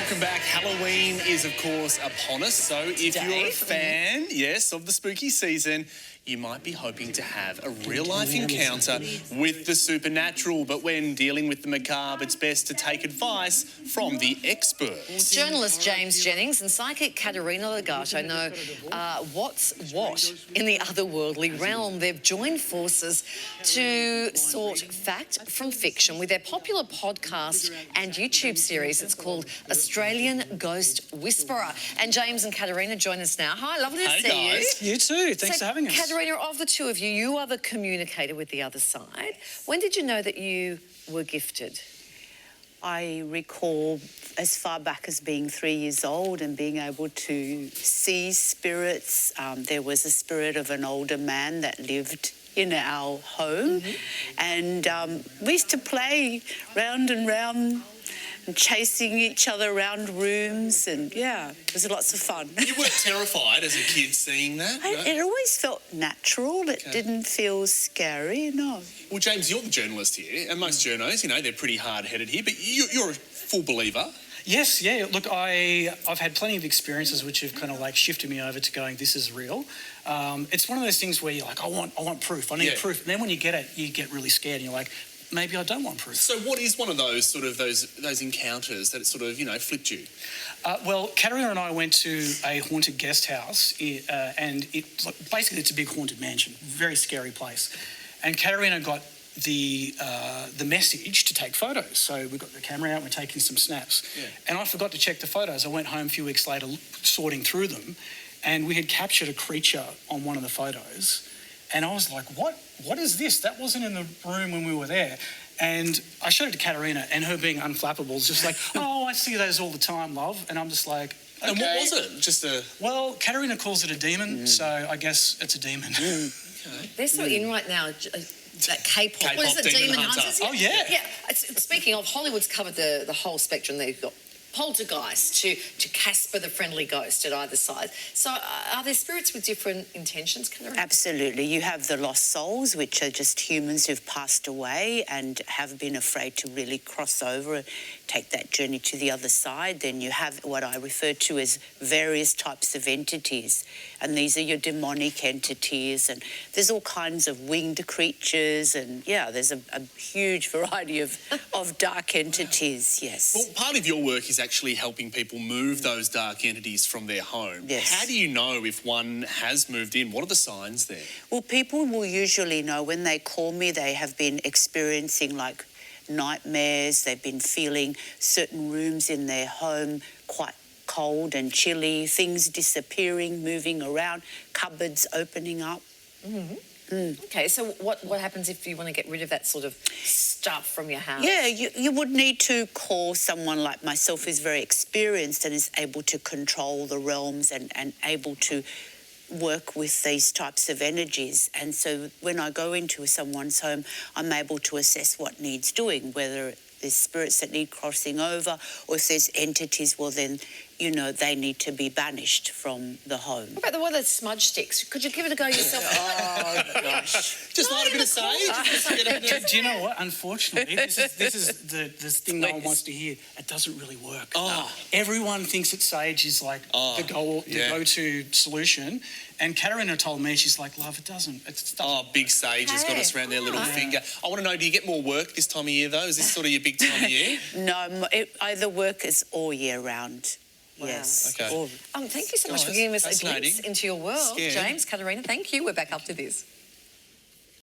welcome back. Halloween is, of course, upon us. So if you're a fan, yes, of the spooky season, you might be hoping to have a real-life encounter with the supernatural. But when dealing with the macabre, it's best to take advice from the experts. Journalist James Jennings and psychic Caterina know what's what in the otherworldly realm. They've joined forces to sort fact from fiction with their popular podcast and YouTube series. It's called Australian Ghost Whisperer. And James and Caterina join us now. Hi, lovely to see guys. you. You too. Thanks for having us. Caterina, of the two of you, you are the communicator with the other side. When did you know that you were gifted? I recall as far back as being 3 years old and being able to see spirits. There was a spirit of an older man that lived in our home, and we used to play round and round and chasing each other around rooms, and yeah, it was lots of fun. You weren't terrified as a kid seeing that? It always felt natural. It didn't feel scary, no. Well, James, you're the journalist here, and most journos, they're pretty hard-headed here, but you're a full believer. Yes, yeah. Look, I've had plenty of experiences which have kind of like shifted me over to going, this is real. It's one of those things where you're like, I want proof. I need proof. And then when you get it, you get really scared, and you're like, maybe I don't want proof. So what is one of those those encounters that flipped you? Well, Caterina and I went to a haunted guest house, and basically it's a big haunted mansion, very scary place. And Caterina got the message to take photos. So we got the camera out, we're taking some snaps. Yeah. And I forgot to check the photos. I went home a few weeks later sorting through them, and we had captured a creature on one of the photos. And I was like, what is this? That wasn't in the room when we were there. And I showed it to Caterina, and her being unflappable is just like, oh, I see those all the time, love. And I'm just like, okay. And what was it? Just a... Well, Caterina calls it a demon, so I guess it's a demon. Okay. They're so in right now, that K-pop. What is it, Demon Demon Hunter. Hunters? Oh, yeah. Yeah. Speaking of, Hollywood's covered the whole spectrum. They've got Poltergeist to Casper the Friendly Ghost at either side. So are there spirits with different intentions, Caterina? Absolutely. You have the lost souls, which are just humans who've passed away and have been afraid to really cross over and take that journey to the other side. Then you have what I refer to as various types of entities, and these are your demonic entities, and there's all kinds of winged creatures, and yeah, there's a huge variety of dark entities, yes. Well, part of your work is actually helping people move those dark entities from their home. Yes. How do you know if one has moved in? What are the signs there? Well, people will usually know when they call me. They have been experiencing like nightmares. They've been feeling certain rooms in their home quite cold and chilly, things disappearing, moving around, cupboards opening up. Okay, so what happens if you want to get rid of that sort of stuff from your house? Yeah, you would need to call someone like myself who's very experienced and is able to control the realms and able to work with these types of energies. And so when I go into someone's home, I'm able to assess what needs doing, whether there's spirits that need crossing over, or if there's entities, well then, they need to be banished from the home. What about the one that smudge sticks? Could you give it a go yourself? Oh, gosh. Just light a bit of sage. Do you know what? Unfortunately, this is the thing no one wants to hear. It doesn't really work. Everyone thinks that sage is like the go-to solution. And Caterina told me, she's like, love, it doesn't. Big sage has got us around their little finger. I want to know, do you get more work this time of year, though? Is this sort of your big time of year? No, the work is all year round. Wow. Yes. Okay. Thank you so much for giving us a glimpse into your world. Scared. James, Caterina, thank you. We're back up to this.